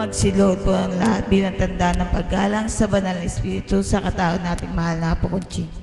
magsilod po ang lahat bilang tanda ng paggalang sa banal na Espiritu sa katao nating mahal na Apo Conching.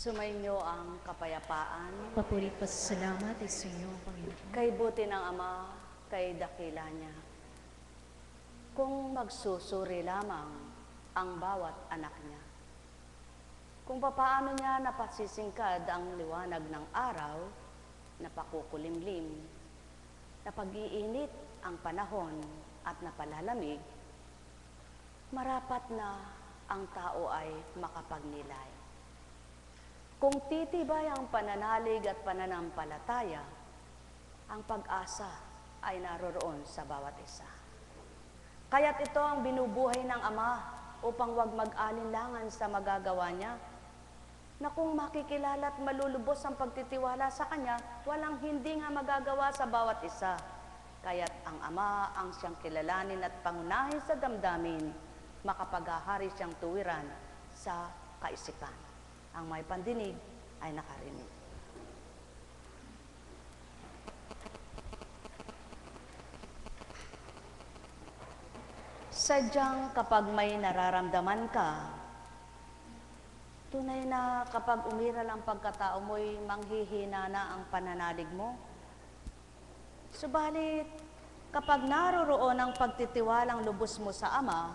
Sumainyo ang kapayapaan. Papuri pa sa salamat ay sa inyo, Panginoon. Kay buti ng Ama, kay dakila niya. Kung magsusuri lamang ang bawat anak niya. Kung papaano niya napasisingkad ang liwanag ng araw, napakukulimlim, napag-iinit ang panahon at napalalamig, marapat na ang tao ay makapagnilay. Kung titibay ang pananalig at pananampalataya, ang pag-asa ay naroroon sa bawat isa. Kaya't ito ang binubuhay ng Ama upang wag mag-alinlangan sa magagawa niya, na kung makikilala at malulubos ang pagtitiwala sa Kanya, walang hindi nga magagawa sa bawat isa. Kaya't ang Ama ang siyang kilalanin at pangunahin sa damdamin, makapaghahari siyang tuwiran sa kaisipan. Ang may pandinig ay nakarinig. Sadyang kapag may nararamdaman ka, tunay na kapag umiral ang pagkatao mo'y manghihina na ang pananalig mo. Subalit, kapag naroroon ang pagtitiwalang lubos mo sa Ama,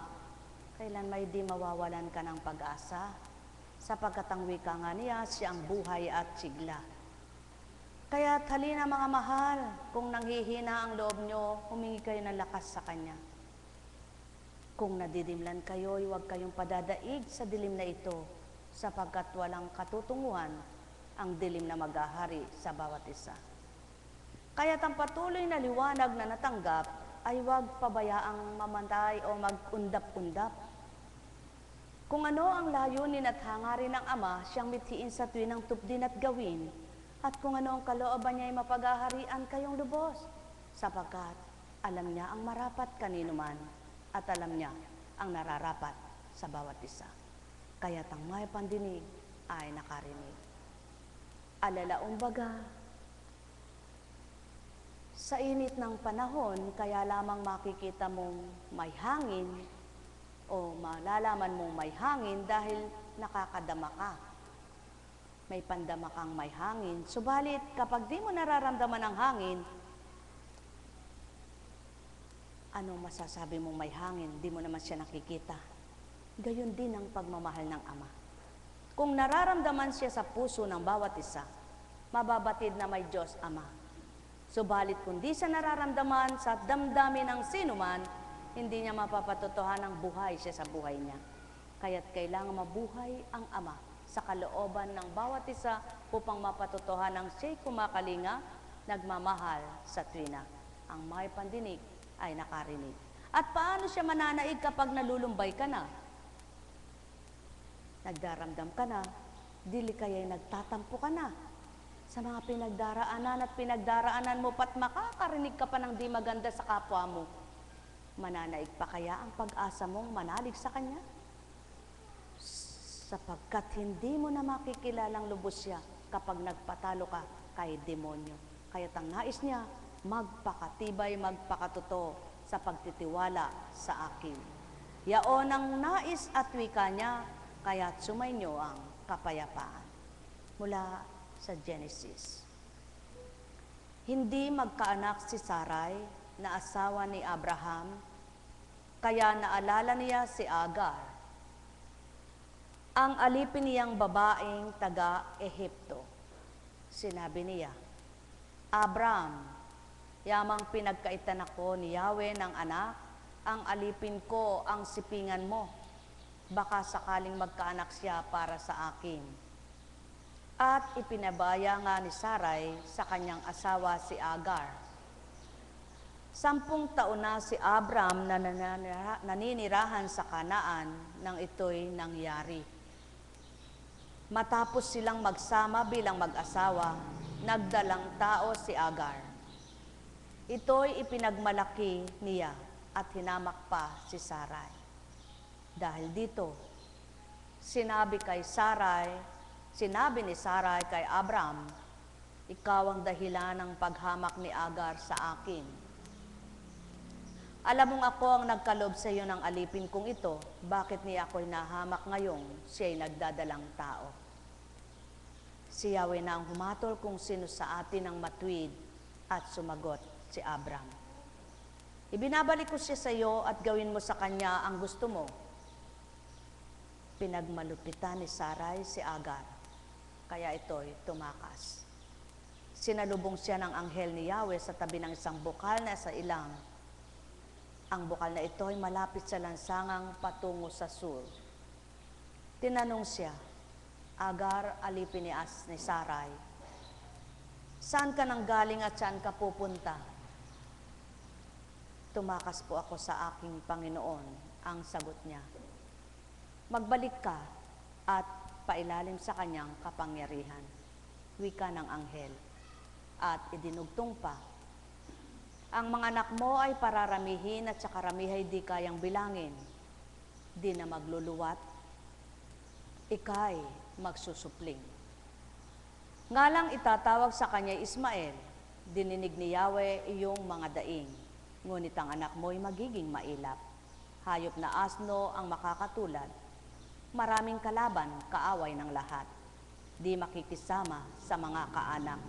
kailan may di mawawalan ka ng pag-asa, sapagkat ang wika nga niya, siya ang buhay at sigla. Kaya't halina mga mahal, kung nanghihina ang loob nyo, humingi kayo ng lakas sa Kanya. Kung nadidimlan kayo, huwag kayong padadaig sa dilim na ito, sapagkat walang katutunguhan ang dilim na maghahari sa bawat isa. Kaya't ang patuloy na liwanag na natanggap ay huwag pabayaang mamantay o mag-undap-undap. Kung ano ang layunin at hangarin ng Ama, siyang mithiin sa tuwinang tupdin at gawin, at kung ano ang kalooban niya ay mapaghaharian kayong lubos, sapagkat alam niya ang marapat kanino man, at alam niya ang nararapat sa bawat isa. Kaya't ang may pandinig ay nakarinig. Alalaong baga, sa init ng panahon, kaya lamang makikita mong may hangin, o malalaman mong may hangin dahil nakakadama ka. May pandama kang may hangin. Subalit, kapag di mo nararamdaman ang hangin, anong masasabi mong may hangin? Di mo naman siya nakikita. Gayon din ang pagmamahal ng Ama. Kung nararamdaman siya sa puso ng bawat isa, mababatid na may Diyos Ama. Subalit, kung di siya nararamdaman sa damdamin ng sinuman, hindi niya mapapatotohan ang buhay siya sa buhay niya. Kaya't kailangan mabuhay ang Ama sa kalooban ng bawat isa upang mapatotohan ang siya'y kumakalinga, nagmamahal sa tuwina. Ang may pandinig ay nakarinig. At paano siya mananaig kapag nalulumbay ka na? Nagdaramdam ka na, dili kaya'y nagtatampo ka na. Sa mga pinagdaraanan at pinagdaraanan mo, pat makakarinig ka pa ng di maganda sa kapwa mo. Mananaig pa kaya ang pag-asa mong manalig sa Kanya? Sapagkat hindi mo na makikilalang lubos siya kapag nagpatalo ka kay demonyo. Kaya't ang nais niya, magpakatibay, magpakatotoo sa pagtitiwala sa akin. Yaon ang nais at wika niya, kaya't sumainyo ang kapayapaan. Mula sa Genesis. Hindi magkaanak si Sarai na asawa ni Abraham, kaya naalala niya si Agar, ang alipin niyang babaeng taga-Ehipto. Sinabi niya, Abram, yamang pinagkaitan ako ni Yahweh ng anak, ang alipin ko ang sipingan mo. Baka sakaling magkaanak siya para sa akin. At ipinabaya nga ni Sarai sa kanyang asawa si Agar. 10 taon na si Abram na naninirahan sa Kanaan nang ito'y nangyari. Matapos silang magsama bilang mag-asawa, nagdalang tao si Agar. Ito'y ipinagmalaki niya at hinamak pa si Sarai. Dahil dito, sinabi ni Sarai kay Abram, ikaw ang dahilan ng paghamak ni Agar sa akin. Alam mong ako ang nagkalob sa iyo ng alipin kong ito, bakit niya ako'y nahamak ngayong siya'y nagdadalang tao? Si Yahweh na ang humatol kung sino sa atin ang matuwid at sumagot si Abram. Ibinabalik ko siya sa iyo at gawin mo sa kanya ang gusto mo. Pinagmalupitan ni Sarai si Agar, kaya ito'y tumakas. Sinalubong siya ng anghel ni Yahweh sa tabi ng isang bukal na sa ilang. Ang bukal na ito ay malapit sa lansangang patungo sa sur. Tinanong siya, Agar, alipin ni Sarai, saan ka nang galing at saan ka pupunta? Tumakas po ako sa aking Panginoon, ang sagot niya. Magbalik ka at pailalim sa kanyang kapangyarihan. Wika ng anghel. At idinugtong pa, ang mga anak mo ay pararamihin at sa karamihay di kayang bilangin. Di na magluluwat, ika'y magsusupling. Ngalang itatawag sa kanya Ismael, dininig ni Yahweh iyong mga daing. Ngunit ang anak mo ay magiging mailap. Hayop na asno ang makakatulad. Maraming kalaban, kaaway ng lahat. Di makikisama sa mga kaanak.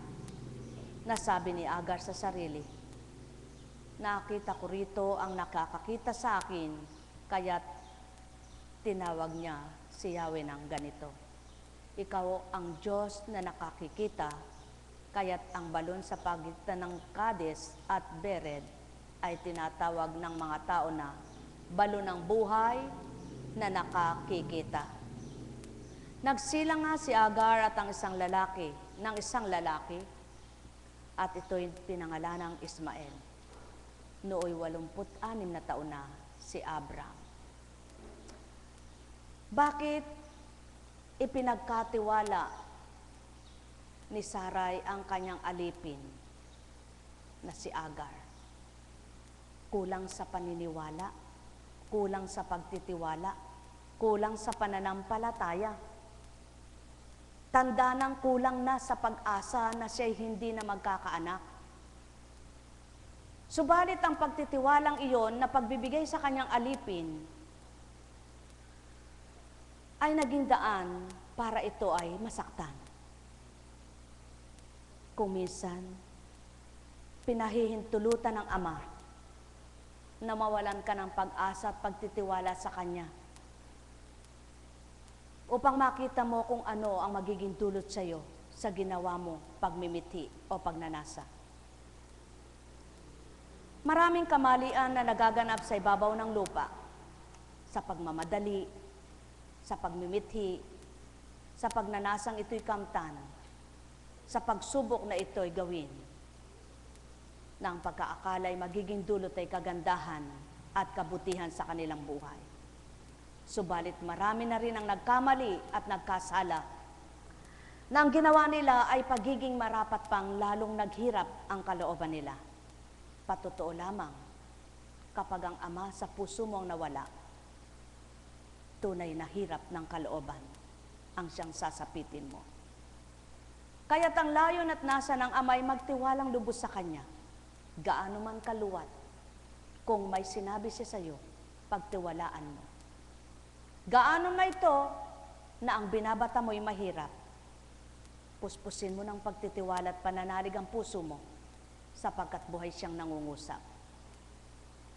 Nasabi ni Agar sa sarili, nakita ko rito ang nakakakita sa akin, kaya't tinawag niya si Yahweh ng ganito. Ikaw ang Diyos na nakakikita, kaya't ang balon sa pagitan ng Kades at Bered ay tinatawag ng mga tao na balon ng buhay na nakakikita. Nagsilang nga si Agar at ang isang lalaki, at ito'y pinangalan ng Ismael. Nooy 86 na taon na si Abram. Bakit ipinagkatiwala ni Sarai ang kanyang alipin na si Agar? Kulang sa paniniwala, kulang sa pagtitiwala, kulang sa pananampalataya. Tanda ng kulang na sa pag-asa na siya'y hindi na magkakaanak. Subalit ang pagtitiwalang iyon na pagbibigay sa kanyang alipin ay naging daan para ito ay masaktan. Kung minsan, pinahihintulutan ng ama na mawalan ka ng pag-asa at pagtitiwala sa kanya upang makita mo kung ano ang magiging dulot sa iyo sa ginawa mo pagmimiti o pagnanasa. Maraming kamalian na nagaganap sa ibabaw ng lupa, sa pagmamadali, sa pagmimithi, sa pagnanasang ito'y kamtan, sa pagsubok na ito'y gawin, na ang pagkaakala'y magiging dulot ay kagandahan at kabutihan sa kanilang buhay. Subalit marami na rin ang nagkamali at nagkasala, na ang ginawa nila ay pagiging marapat pang lalong naghirap ang kalooban nila. Patotoo lamang, kapag ang ama sa puso mo ang nawala, tunay na hirap ng kalooban ang siyang sasapitin mo. Kaya't ang layon at nasa ng amay magtiwalang lubos sa kanya, gaano man kaluwat, kung may sinabi siya sa iyo, pagtiwalaan mo. Gaano na ito na ang binabata mo'y mahirap, puspusin mo ng pagtitiwala at pananalig ang puso mo, sapagkat buhay siyang nangungusap.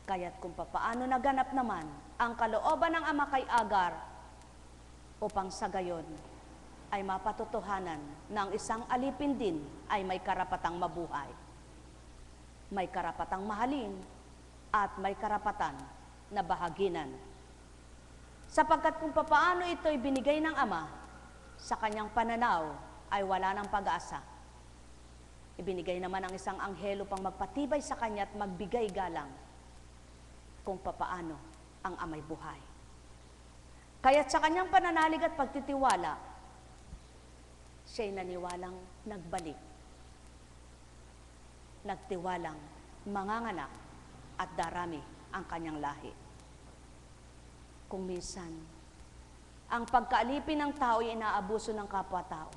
Kaya't kung papaano naganap naman ang kalooban ng ama kay Agar, upang sa gayon ay mapatotohanan ng isang alipin din ay may karapatang mabuhay. May karapatang mahalin at may karapatan na bahaginan. Sapagkat kung papaano ito'y binigay ng Ama, sa kanyang pananaw ay wala ng pag-asa. Ibinigay naman ang isang anghelo pang magpatibay sa kanya at magbigay galang kung papaano ang Ama'y buhay. Kaya't sa kanyang pananalig at pagtitiwala, siya'y naniwalang nagbalik. Nagtiwalang manganganak at darami ang kanyang lahi. Kung minsan, ang pagkaalipin ng tao ay inaabuso ng kapwa-tao.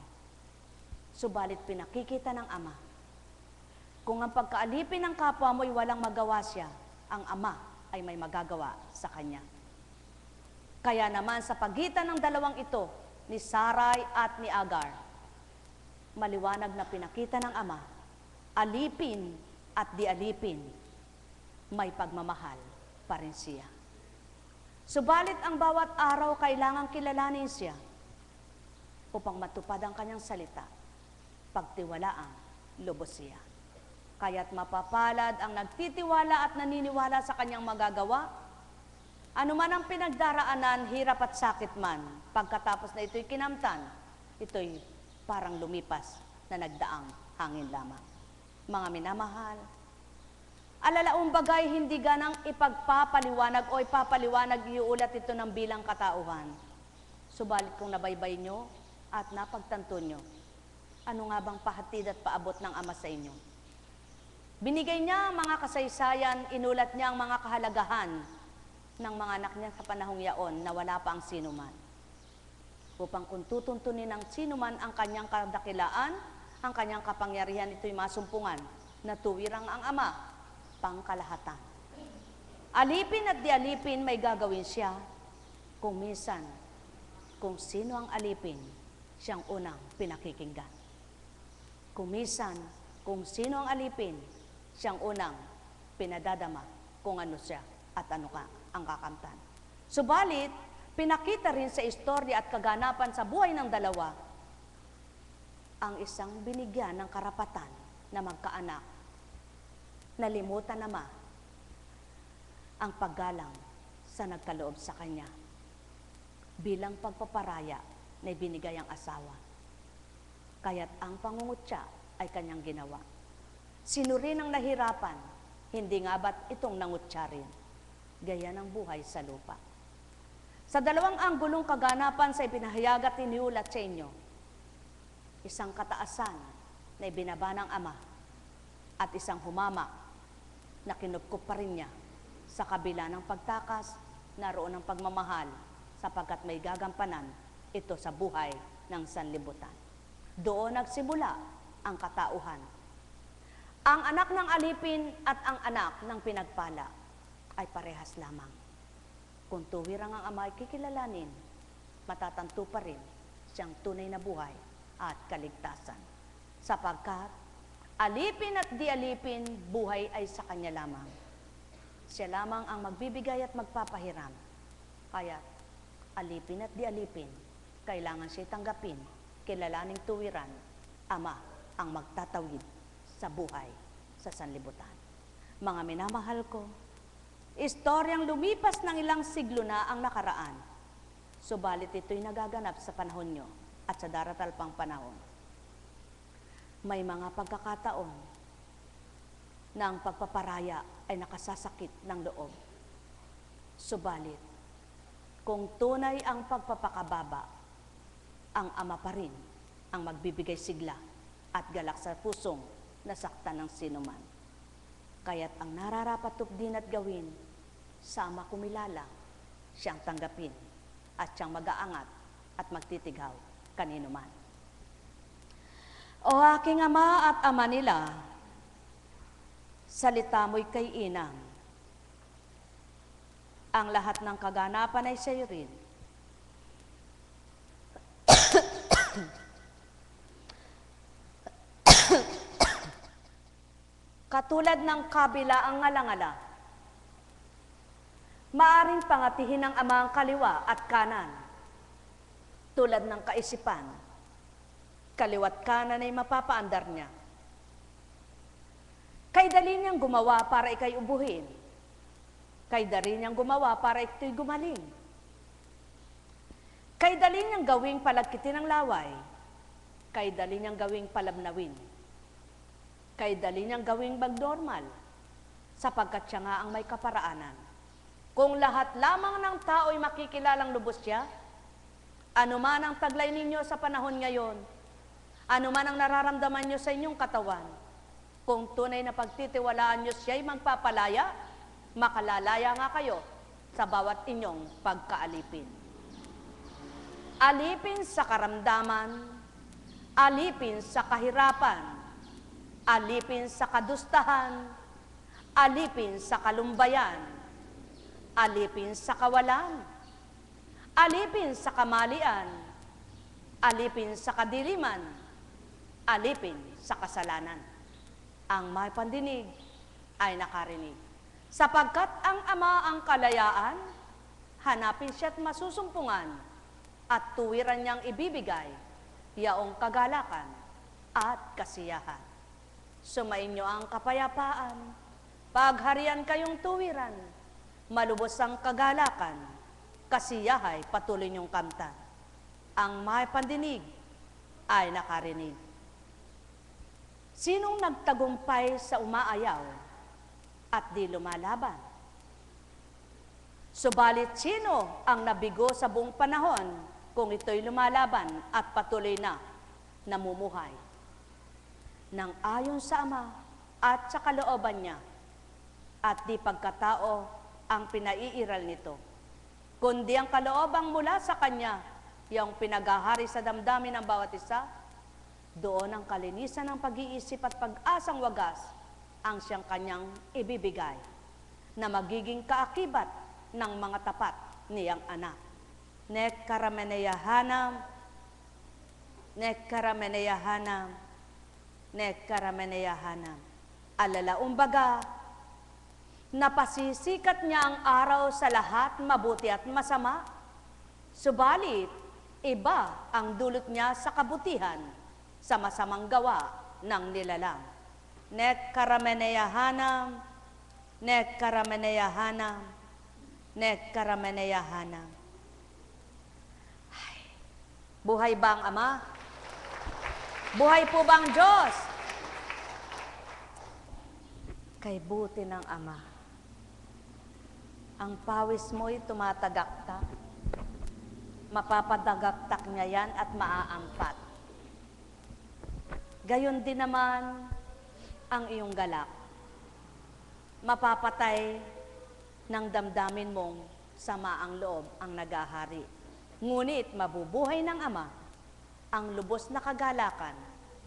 Subalit pinakikita ng Ama. Kung ang pagkaalipin ng kapwa mo'y walang magawa siya, ang Ama ay may magagawa sa kanya. Kaya naman sa pagitan ng dalawang ito, ni Sarai at ni Agar, maliwanag na pinakita ng Ama, alipin at di alipin, may pagmamahal pa rin siya. Subalit ang bawat araw kailangang kilalanin siya upang matupad ang kanyang salita, pagtiwalaang lubos siya. Kaya't mapapalad ang nagtitiwala at naniniwala sa kanyang magagawa, anuman ang pinagdaraanan, hirap at sakit man, pagkatapos na ito'y kinamtan, ito'y parang lumipas na nagdaang hangin lamang. Mga minamahal, alalaong bagay hindi ganang ipagpapaliwanag o ipapaliwanag iuulat ito ng bilang katauhan. Subalit kung nabaybay nyo at napagtanto nyo, ano nga bang pahatid at paabot ng Ama sa inyo? Binigay niya ang mga kasaysayan, inulat niya ang mga kahalagahan ng mga anak niya sa panahong yaon na wala pa ang sinuman. Upang kung tutuntunin ng sinuman ang kanyang kadakilaan, ang kanyang kapangyarihan, ito'y masumpungan na tuwirang ang Ama, pangkalahatan. Alipin at di alipin, may gagawin siya. Kung minsan, kung sino ang alipin, siyang unang pinakikinggan. Kung minsan, kung sino ang alipin, siyang unang pinadadama kung ano siya at ano ka ang kakamtan. Subalit, pinakita rin sa istorya at kaganapan sa buhay ng dalawa ang isang binigyan ng karapatan na magkaanak. Nalimutan naman ang paggalang sa nagkaloob sa kanya bilang pagpaparaya na ibinigay ang asawa. Kaya't ang pangungutya ay kanyang ginawa. Sino rin ang nahirapan, hindi nga ba't itong nangutya rin? Gaya ng buhay sa lupa. Sa dalawang anggulong kaganapan sa ipinahayag at iniulat sa inyo, isang kataasan na ibinaba ng Ama at isang humamak na kinupkup pa rin niya sa kabila ng pagtakas, naroon ang pagmamahal sapagkat may gagampanan ito sa buhay ng sanlibutan. Doon nagsimula ang katauhan. Ang anak ng alipin at ang anak ng pinagpala ay parehas lamang. Kung tuwirang ang Ama ay kikilalanin, matatanto pa rin siyang tunay na buhay at kaligtasan. Sapagkat alipin at di alipin, buhay ay sa kanya lamang. Siya lamang ang magbibigay at magpapahiram. Kaya alipin at di alipin, kailangan siya tanggapin, kilalaning tuwiran, Ama ang magtatawid sa buhay sa sanlibutan. Mga minamahal ko, istoryang lumipas ng ilang siglo na ang nakaraan, subalit ito'y nagaganap sa panahon nyo at sa daratal pang panahon. May mga pagkakataon na ang pagpaparaya ay nakasasakit ng loob. Subalit, kung tunay ang pagpapakababa, ang Ama pa rin ang magbibigay sigla at galak sa pusong nasaktan ng sinuman. Kaya't ang nararapat din at gawin, sama kumilala, siyang tanggapin at siyang mag-aangat at magtitighaw kanino man. O aking Ama at Ama nila, salita mo'y kay inang. Ang lahat ng kaganapan ay sa'yo rin. Katulad ng kabilaang ngalangala, maaring pangatihin ng Ama ang kaliwa at kanan, tulad ng kaisipan kaliwat kanan ay mapapaandar niya. Kay dali niyang gumawa para ikay ubuhin. Kay dali niyang gumawa para ito'y gumaling. Kay dali niyang gawing palagkitin ng laway. Kay dali niyang gawing palabnawin. Kay dali niyang gawing magnormal, sapagkat siya nga ang may kaparaanan. Kung lahat lamang ng tao'y makikilalang lubos siya, ano man ang taglay ninyo sa panahon ngayon, ano man ang nararamdaman nyo sa inyong katawan, kung tunay na pagtitiwalaan nyo siya'y magpapalaya, makalalaya nga kayo sa bawat inyong pagkaalipin. Alipin sa karamdaman, alipin sa kahirapan, alipin sa kadustahan, alipin sa kalumbayan, alipin sa kawalan, alipin sa kamalian, alipin sa kadiliman, alipin sa kasalanan. Ang may pandinig ay nakarinig. Sapagkat ang Ama ang kalayaan, hanapin siya't masusumpungan, at tuwiran niyang ibibigay, yaong kagalakan at kasiyahan. Sumainyo ang kapayapaan, pagharian kayong tuwiran, malubos ang kagalakan, kasiyahay patuloy niyong kamtan. Ang may pandinig ay nakarinig. Sinong nagtagumpay sa umaayaw at di lumalaban? Subalit sino ang nabigo sa buong panahon kung ito'y lumalaban at patuloy na namumuhay? Nang ayon sa Ama at sa kalooban niya, at di pagkatao ang pinaiiral nito, kundi ang kaloobang mula sa Kanya, yung pinagahari sa damdamin ng bawat isa, doon ang kalinisan ng pag-iisip at pag-asang wagas ang siyang Kanyang ibibigay, na magiging kaakibat ng mga tapat niyang anak. Nek karameneyahanam, nek karameneyahanam, nek karameneyahanam. Alalaumbaga, napasisikat niya ang araw sa lahat mabuti at masama, subalit iba ang dulot niya sa kabutihan sa masamang gawa ng nilalang. Nek karameneyahanam, nek karameneyahanam, nek karameneyahanam. Buhay ba ang Ama? Buhay po ba ang Diyos? Kay buti ng Ama, ang pawis mo'y tumatagaktak, mapapadagaktak niya yan at maaampat. Gayon din naman ang iyong galak. Mapapatay ng damdamin mong sama ang loob ang nagahari. Ngunit mabubuhay ng Ama ang lubos na kagalakan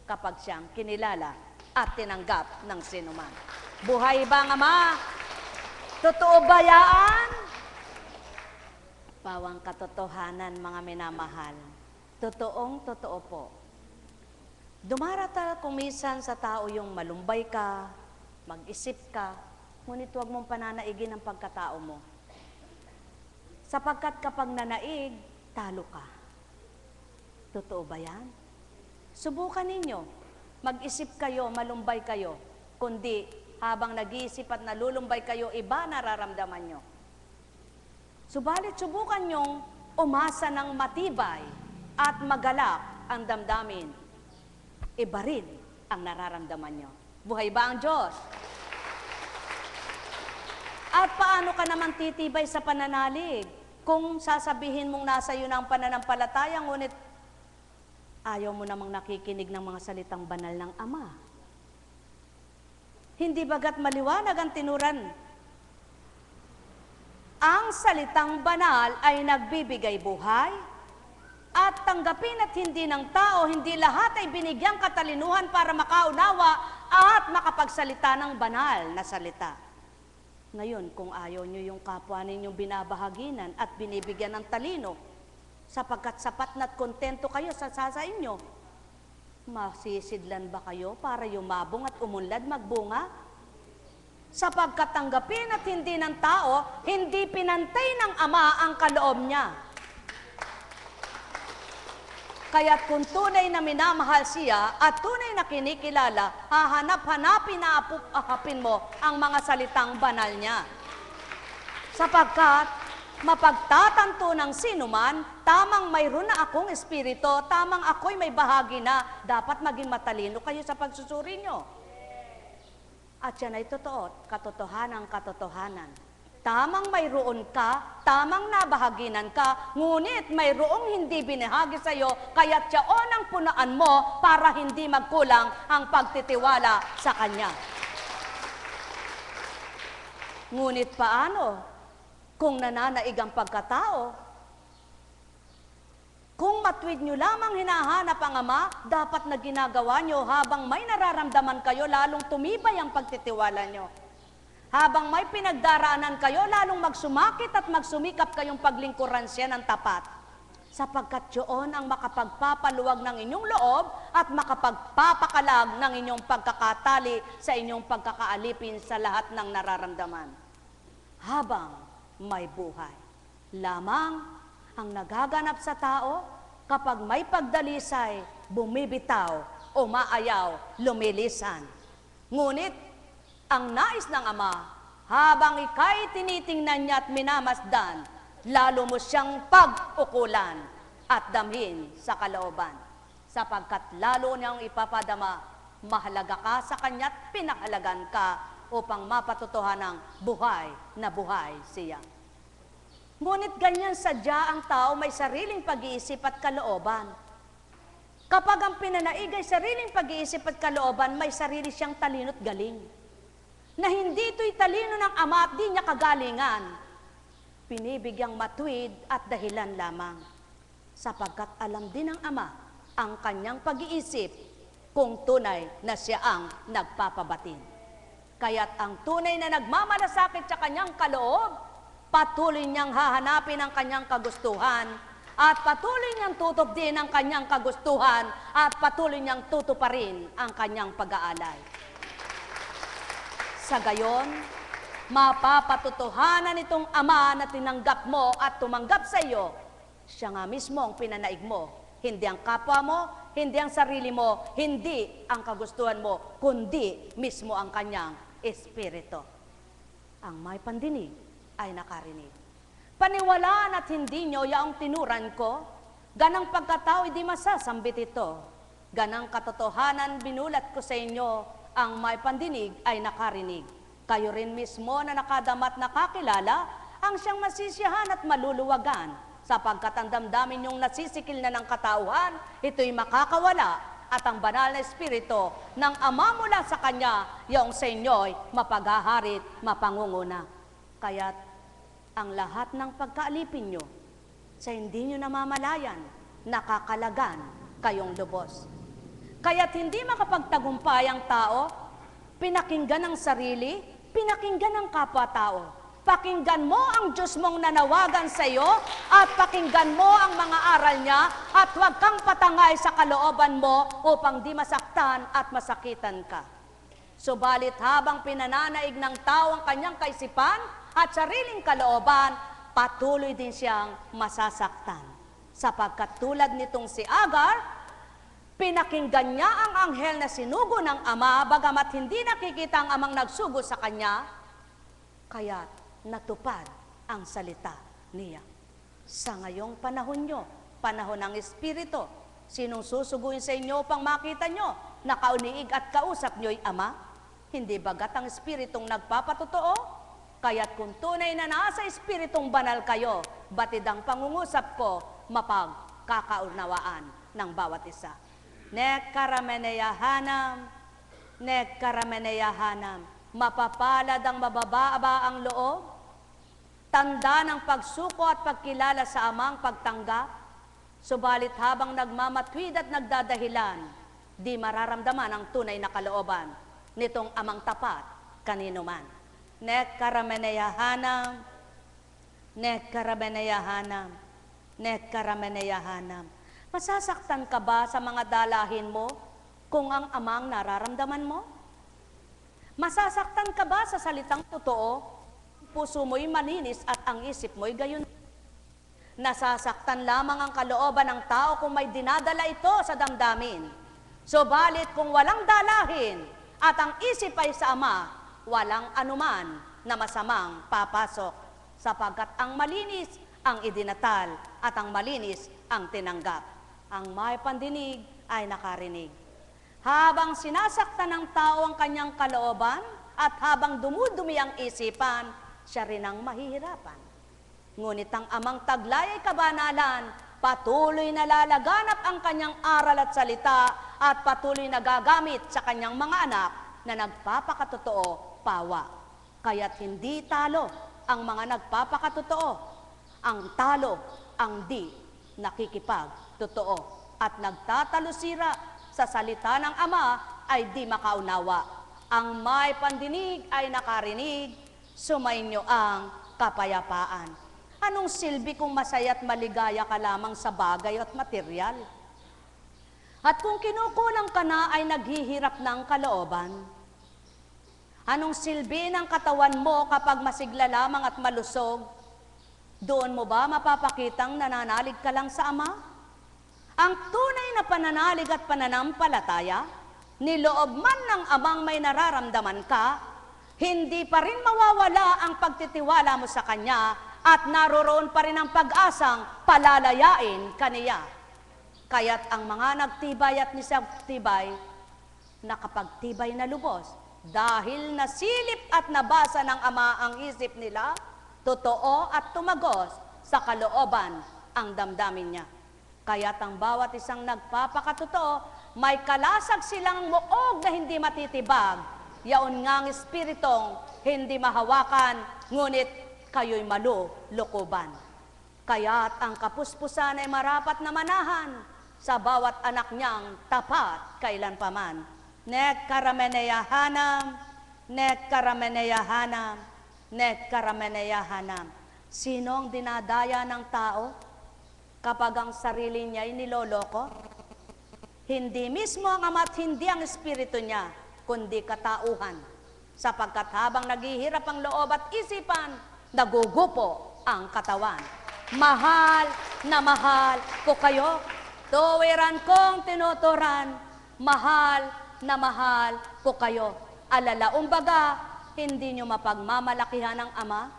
kapag siyang kinilala at tinanggap ng sinuman. Buhay ba ang Ama? Totoo ba yan? Pawang katotohanan, mga minamahal. Totoong totoo po. Dumarata kumisan sa tao yung malumbay ka, mag-isip ka, ngunit huwag mong pananaigin ang pagkatao mo. Sapagkat kapag nanaig, talo ka. Totoo ba yan? Subukan ninyo. Mag-isip kayo, malumbay kayo. Kundi habang nag-iisip at nalulumbay kayo, iba nararamdaman nyo. Subalit subukan nyong umasa ng matibay at magalak ang damdamin. Iba rin ang nararamdaman nyo. Buhay ba ang Diyos? At paano ka naman titibay sa pananalig kung sasabihin mong nasa iyo na ang pananampalataya, ngunit ayaw mo namang nakikinig ng mga salitang banal ng Ama? Hindi bagat maliwanag ang tinuran? Ang salitang banal ay nagbibigay buhay at tanggapin at hindi ng tao, hindi lahat ay binigyang katalinuhan para makaunawa at makapagsalita ng banal na salita. Ngayon, kung ayaw nyo yung kapwa ninyong binabahaginan at binibigyan ng talino, sapagkat sapat na't kontento kayo sa inyo, masisidlan ba kayo para yumabong at umunlad magbunga? Sapagkat tanggapin at hindi ng tao, hindi pinantay ng Ama ang kaloob niya. Kaya't kung tunay na minamahal siya at tunay na kinikilala, hahanap-hanapin na ahapin mo ang mga salitang banal niya. Sapagkat mapagtatanto ng sinuman, tamang mayroon na akong espiritu, tamang ako'y may bahagi na, dapat maging matalino kayo sa pagsusuri nyo. At yan ay totoo, katotohanan. Tamang mayroon ka, tamang nabahaginan ka, ngunit mayroong hindi binahagi sa iyo, kaya't yaon ang punaan mo para hindi magkulang ang pagtitiwala sa Kanya. Ngunit paano kung nananaig ang pagkatao? Kung matwid nyo lamang hinahanap ang Ama, dapat na ginagawa nyo habang may nararamdaman kayo, lalong tumibay ang pagtitiwala nyo. Habang may pinagdaraanan kayo, lalong magsumakit at magsumikap kayong paglingkuran siya ng tapat. Sapagkat yun ang makapagpapaluwag ng inyong loob at makapagpapakalag ng inyong pagkakatali sa inyong pagkakaalipin sa lahat ng nararamdaman. Habang may buhay. Lamang ang nagaganap sa tao kapag may pagdalisay, bumibitaw, umaayaw, lumilisan. Ngunit, ang nais ng Ama, habang ika'y tinitingnan niya at minamasdan, lalo mo siyang pag-ukulan at damhin sa kalooban. Sapagkat lalo niyang ipapadama, mahalaga ka sa Kanya at pinahalagan ka upang mapatutuhan ng buhay na buhay siya. Ngunit ganyan sadya ang tao may sariling pag-iisip at kalooban. Kapag ang pinanaig ay sariling pag-iisip at kalooban, may sarili siyang talino't galing. Na hindi ito'y talino ng Ama at di niya kagalingan, pinibigyang matuwid at dahilan lamang, sapagkat alam din ng Ama ang kanyang pag-iisip kung tunay na siya ang nagpapabatid. Kaya't ang tunay na nagmamalasakit sa kanyang kaloob, patuloy niyang hahanapin ang kanyang kagustuhan at patuloy niyang tutupdin ang kanyang kagustuhan at patuloy niyang tutuparin ang kanyang pag-aalay. Sa gayon, mapapatutuhanan itong Ama na tinanggap mo at tumanggap sa iyo. Siya nga mismo ang pinanaig mo. Hindi ang kapwa mo, hindi ang sarili mo, hindi ang kagustuhan mo, kundi mismo ang kanyang espiritu. Ang may pandinig ay nakarinig. Paniwalaan at hindi nyo yaong tinuran ko, ganang pagkatao hindi masasambit ito. Ganang katotohanan binulat ko sa inyo, ang may pandinig ay nakarinig. Kayo rin mismo na nakadamat nakakilala, ang siyang masisiyahan at maluluwagan, sapagkat ang damdamin niyong nasisikil na ng katauhan, ito'y makakawala, at ang banal na espiritu ng Ama mula sa Kanya, yung sa inyo'y mapaghaharit, mapangunguna. Kaya't ang lahat ng pagkaalipin nyo, sa hindi nyo namamalayan, nakakalagan kayong lubos. Kaya't hindi makapagtagumpay ang tao, pinakinggan ang sarili, pinakinggan ang kapwa-tao. Pakinggan mo ang Diyos mong nanawagan sa iyo at pakinggan mo ang mga aral niya at huwag kang patangay sa kalooban mo upang di masaktan at masakitan ka. Subalit habang pinananaig ng tao ang kanyang kaisipan at sariling kalooban, patuloy din siyang masasaktan. Sapagkat tulad nitong si Agar, pinakinggan niya ang anghel na sinugo ng Ama, bagamat hindi nakikita ang Amang nagsugo sa kanya, kaya't natupad ang salita niya. Sa ngayong panahon nyo, panahon ng Espiritu, sinong susuguin sa inyo upang makita nyo na kauniig at kausap nyo'y Ama? Hindi bagat ang Espiritong nagpapatotoo? Kaya't kung tunay na nasa Espiritong banal kayo, batid ang pangungusap ko, mapagkakaunawaan ng bawat isa. Nekkarameneyahanam, mapapalad ang mabababa ang loob, tanda ng pagsuko at pagkilala sa Amang pagtanggap, subalit habang nagmamatwid at nagdadahilan, di mararamdaman ang tunay na kalooban nitong Amang tapat kanino man. Nekkarameneyahanam, nekkarameneyahanam, nekkarameneyahanam. Masasaktan ka ba sa mga dalahin mo kung ang Amang nararamdaman mo? Masasaktan ka ba sa salitang totoo? Puso mo'y maninis at ang isip mo'y gayon. Nasasaktan lamang ang kalooban ng tao kung may dinadala ito sa damdamin. Subalit kung walang dalahin at ang isip ay sa Ama, walang anuman na masamang papasok, sapagkat ang malinis ang idinatal at ang malinis ang tinanggap. Ang may pandinig ay nakarinig. Habang sinasaktan ng tao ang kanyang kalooban at habang dumudumi ang isipan, siya rin ang mahihirapan. Ngunit ang Amang taglay ay kabanalan, patuloy na lalaganap ang kanyang aral at salita at patuloy na gagamit sa kanyang mga anak na nagpapakatotoo pawa. Kaya't hindi talo ang mga nagpapakatotoo. Ang talo ang di nakikipagtotoo at nagtatalusira sa salita ng Ama ay di makaunawa. Ang may pandinig ay nakarinig, sumainyo ang kapayapaan. Anong silbi kung masaya at maligaya ka lamang sa bagay at material? At kung kinukulang ka na ay naghihirap ng kalooban? Anong silbi ng katawan mo kapag masigla lamang at malusog? Doon mo ba mapapakitang nananalig ka lang sa Ama? Ang tunay na pananalig at pananampalataya, niloob man ng Amang may nararamdaman ka, hindi pa rin mawawala ang pagtitiwala mo sa Kanya at naroroon pa rin ang pag-asang palalayain kaniya. Kaya't ang mga nagtibay at nisagtibay, nakapagtibay na lubos, dahil nasilip at nabasa ng Ama ang isip nila, totoo at tumagos sa kalooban ang damdamin niya. Kaya't ang bawat isang nagpapakatotoo, may kalasag silang muog na hindi matitibag, yaon ngang espiritong hindi mahawakan, ngunit kayo'y malulokoban. Kaya't ang kapuspusan ay marapat na manahan sa bawat anak niyang tapat kailanpaman. Nek karameneyahanam, nek karameneyahanam, nek karameneyahanam. Sinong dinadaya ng tao kapag ang sarili niya ay niloloko? Hindi mismo ang Ama at hindi ang espiritu niya, kundi katauhan. Sapagkat habang naghihirap ang loob at isipan, nagugupo ang katawan. Mahal na mahal ko kayo, tuwiran kong tinuturan, mahal na mahal ko kayo. Alalaong baga, hindi nyo mapagmamalakihan ang Ama,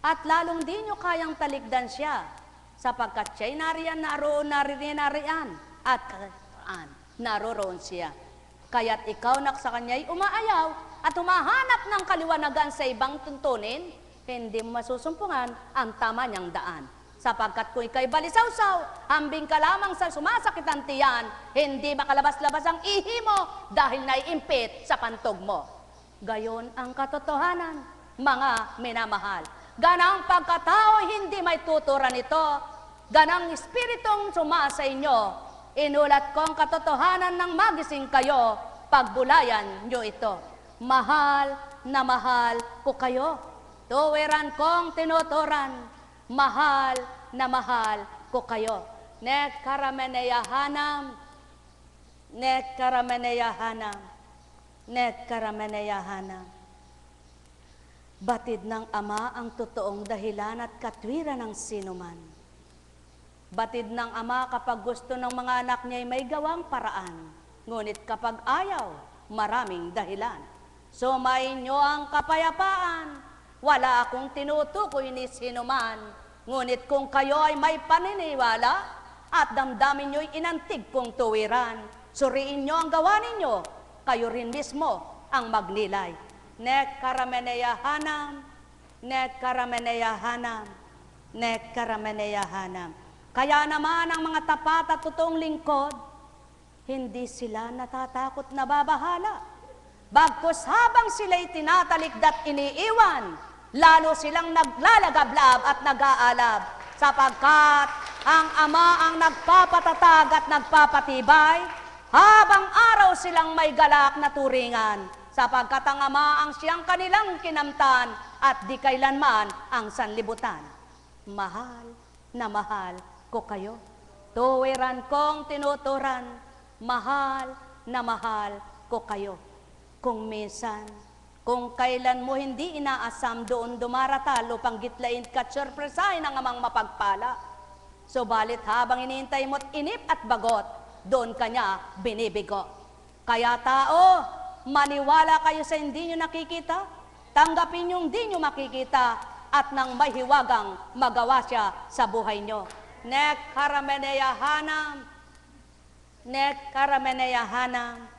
at lalong di nyo kayang talikdan siya, sapagkat siya'y nariyan, nariyan, at naroroon siya. Kaya't ikaw sa Kanya'y umaayaw at humahanap ng kaliwanagan sa ibang tuntunin, hindi mo masusumpungan ang tama niyang daan. Sapagkat kung ika'y balisawsaw, hambing ka lamang sa sumasakit ang tiyan, hindi makalabas-labas ang ihi mo dahil naiimpit sa pantog mo. Gayon ang katotohanan, mga minamahal. Ganang pagkatao hindi may tuturan ito, ganang espiritong sumasa inyo, inulat ko ang katotohanan ng magising kayo, pagbulayan nyo ito. Mahal na mahal ko kayo. Tuwiran kong tinuturan, mahal na mahal ko kayo. Nek karameneyahanam, nek karameneyahanam, nek karameneyahanam. Batid ng Ama ang totoong dahilan at katwiran ng sinuman. Batid ng Ama kapag gusto ng mga anak niya ay may gawang paraan. Ngunit kapag ayaw, maraming dahilan. Sumayin niyo ang kapayapaan. Wala akong tinutukoy ni sinuman, ngunit kung kayo ay may paniniwala at damdamin nyo'y inantig kong tuwiran, suriin nyo ang gawa ninyo, kayo rin mismo ang magnilay. Nek karameneyahanam, nek karameneyahanam, nek karameneyahanam. Kaya naman ang mga tapat at totoong lingkod, hindi sila natatakot na babahala. Bagkus habang sila'y tinatalikdat iniiwan, lalo silang naglalagablab at nag-aalab, sapagkat ang Ama ang nagpapatatag at nagpapatibay, habang araw silang may galak na turingan, sapagkat ang Ama ang siyang kanilang kinamtan at di kailanman ang sanlibutan. Mahal na mahal ko kayo, tuwiran kong tinuturan, mahal na mahal ko kayo. Kung minsan, kung kailan mo hindi inaasam doon dumaratal upang gitlain ka, surpresahin ang Amang mapagpala, Subalit habang iniintay mo't inip at bagot, doon kanya binibigo. Kaya tao, maniwala kayo sa hindi nyo nakikita, tanggapin yung hindi nyo makikita, at nang may hiwagang magawa siya sa buhay nyo. Nek karameneyahanam, nek karameneyahanam,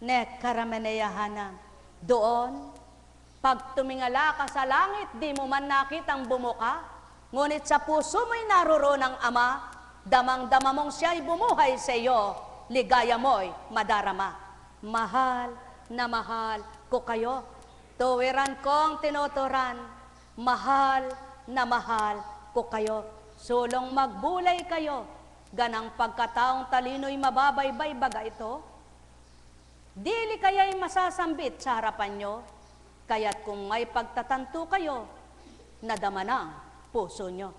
nek karameneyahanam. Doon, pag tumingala ka sa langit, di mo man nakitang bumuka, ngunit sa puso mo'y naroon ang Ama, damang-dama mong siya'y bumuhay sa iyo, ligaya mo'y madarama. Mahal na mahal ko kayo, tuwiran kong tinuturan, mahal na mahal ko kayo, sulong magbulay kayo, ganang pagkataong talino'y mababaybay baga ito, dili kaya'y masasambit sa harapan nyo, kaya't kung may pagtatanto kayo, nadama ng puso nyo.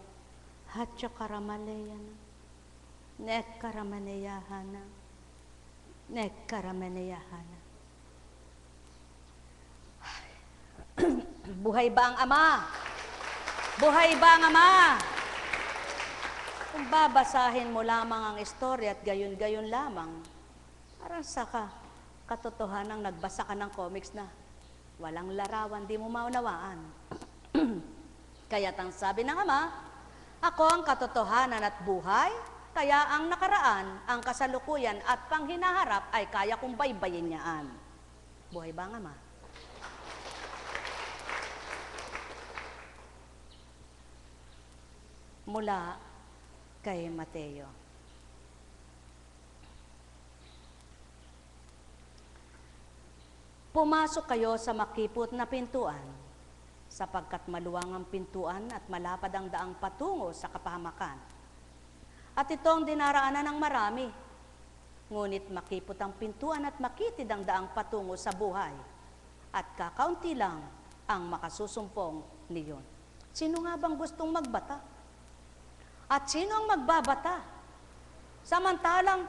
Hatya karamaleyan, nek karamaneyahana, nek karamaneyahana. Buhay ba ang Ama? Buhay ba ang Ama? Kung babasahin mo lamang ang istorya at gayon-gayon lamang, parang saka katotohanang nagbasa ka ng comics na walang larawan, di mo maunawaan. Kaya't ang sabi ng Ama, ako ang katotohanan at buhay, kaya ang nakaraan, ang kasalukuyan at panghinaharap ay kaya kong baybayin niyaan. Buhay ba ang Ama? Mula kay Mateo. Pumasok kayo sa makipot na pintuan, sapagkat maluwang ang pintuan at malapad ang daang patungo sa kapahamakan. At ito ang dinaraanan ng marami, ngunit makipot ang pintuan at makitid ang daang patungo sa buhay, at kakaunti lang ang makasusumpong niyon. Sino nga bang gustong magbata? At sino ang magbabata? Samantalang,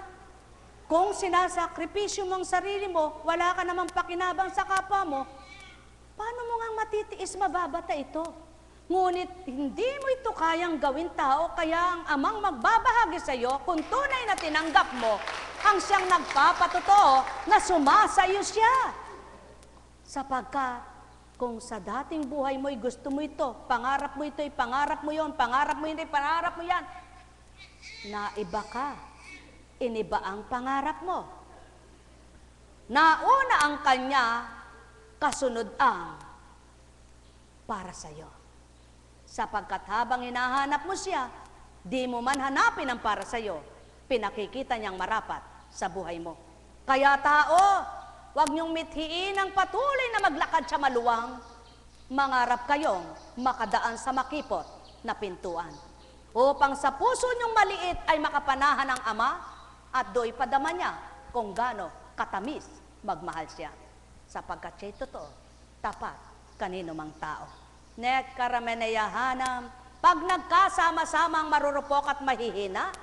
kung sinasakripisyo mo ang sarili mo, wala ka namang pakinabang sa kapwa mo, paano mo nga matitiis mababata ito? Ngunit hindi mo ito kayang gawin tao, kaya ang Amang magbabahagi sa iyo kung tunay na tinanggap mo ang siyang nagpapatotoo na sumasayo siya. Sapagkat kung sa dating buhay mo'y gusto mo ito, pangarap mo ito'y pangarap mo yon, pangarap mo hindi, pangarap mo yan, naiba ka, iniba ang pangarap mo. Nauna ang kanya, kasunod ang para sa iyo. Sapagkat habang hinahanap mo siya, di mo man hanapin ang para sa iyo, pinakikita niyang marapat sa buhay mo. Kaya tao, huwag niyong mithiin ang patuloy na maglakad sa maluwang, mangarap kayong makadaan sa makipot na pintuan, upang sa puso niyong maliit ay makapanahan ng Ama, at do'y padama niya kung gaano katamis magmahal siya, sapagkat siya'y totoo, tapat kanino mang tao. Nek karameneyahanam, pag nagkasama-sama ang marurupok at mahihina,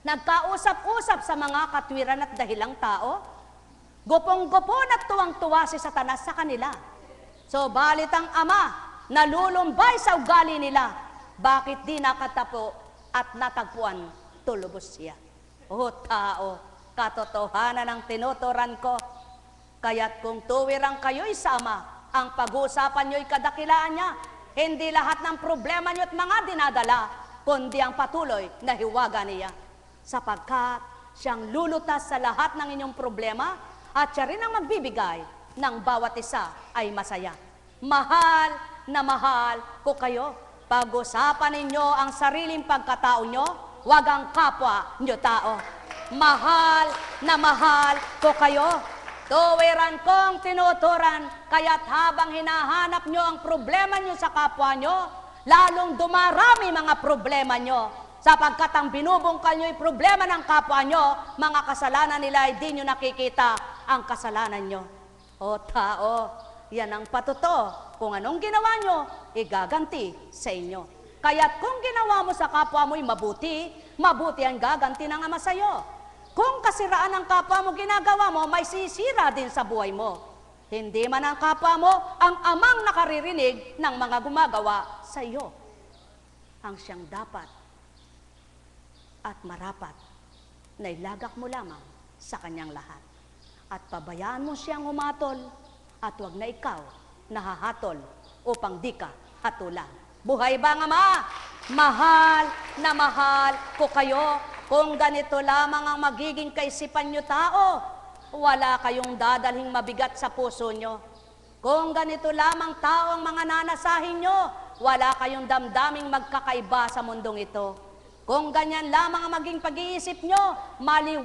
nagkausap-usap sa mga katwiran at dahilang tao, gupong-gupon at tuwang-tuwa si Satanas sa kanila. So, balit ang Ama, nalulumbay sa ugali nila, bakit di nakatapo at natagpuan tulubos siya? O tao, katotohanan ang tinuturan ko, kaya't kung tuwirang kayo'y sama, ang pag-uusapan nyo'y kadakilaan niya, hindi lahat ng problema nyo't mga dinadala, kundi ang patuloy na hiwaga niya. Sapagkat siyang lulutas sa lahat ng inyong problema, at siya rin ang magbibigay ng bawat isa ay masaya. Mahal na mahal ko kayo. Pag-usapan ninyo ang sariling pagkatao nyo, wag ang kapwa nyo tao. Mahal na mahal ko kayo. Tuwiran kong tinuturan, kaya't habang hinahanap nyo ang problema nyo sa kapwa nyo, lalong dumarami mga problema nyo. Sapagkat ang binubungkal nyo'y problema ng kapwa nyo, mga kasalanan nila ay di nyo nakikita ang kasalanan nyo. O tao, yan ang patotoo. Kung anong ginawa nyo, igaganti sa inyo. Kaya't kung ginawa mo sa kapwa mo'y mabuti, mabuti ang gaganti ng Ama sa'yo. Kung kasiraan ng kapwa mo ginagawa mo, may sisira din sa buhay mo. Hindi man ang kapwa mo ang Amang nakaririnig ng mga gumagawa sa iyo. Ang siyang dapat at marapat na ilagak mo lamang sa kanyang lahat. At pabayaan mo siyang humatol at wag na ikaw nahahatol upang di ka hatulan. Buhay ba ang Ama? Mahal na mahal ko kayo. Kung ganito lamang ang magiging kaisipan nyo tao, wala kayong dadalhing mabigat sa puso nyo. Kung ganito lamang tao ang mga nanasahin nyo, wala kayong damdaming magkakaiba sa mundong ito. Kung ganyan lamang ang maging pag-iisip nyo, maliwanag